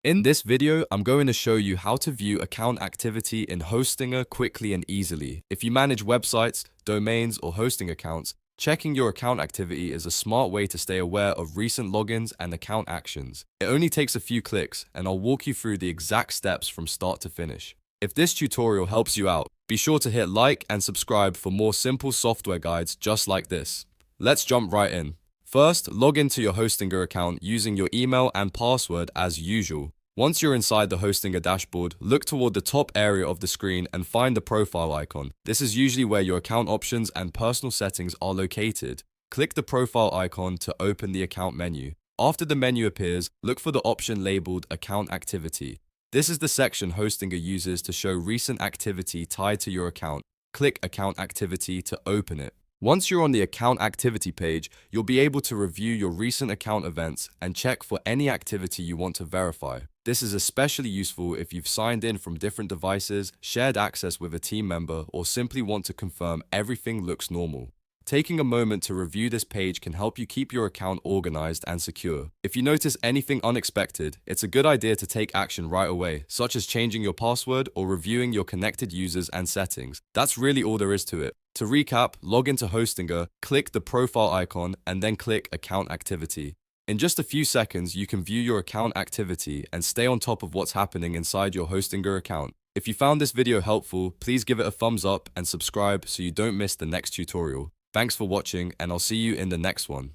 In this video, I'm going to show you how to view account activity in Hostinger quickly and easily. If you manage websites, domains, or hosting accounts, checking your account activity is a smart way to stay aware of recent logins and account actions. It only takes a few clicks, and I'll walk you through the exact steps from start to finish. If this tutorial helps you out, be sure to hit like and subscribe for more simple software guides just like this. Let's jump right in. First, log into your Hostinger account using your email and password as usual. Once you're inside the Hostinger dashboard, look toward the top area of the screen and find the profile icon. This is usually where your account options and personal settings are located. Click the profile icon to open the account menu. After the menu appears, look for the option labeled Account Activity. This is the section Hostinger uses to show recent activity tied to your account. Click Account Activity to open it. Once you're on the account activity page, you'll be able to review your recent account events and check for any activity you want to verify. This is especially useful if you've signed in from different devices, shared access with a team member, or simply want to confirm everything looks normal. Taking a moment to review this page can help you keep your account organized and secure. If you notice anything unexpected, it's a good idea to take action right away, such as changing your password or reviewing your connected users and settings. That's really all there is to it. To recap, log into Hostinger, click the profile icon, and then click Account Activity. In just a few seconds, you can view your account activity and stay on top of what's happening inside your Hostinger account. If you found this video helpful, please give it a thumbs up and subscribe so you don't miss the next tutorial. Thanks for watching, and I'll see you in the next one.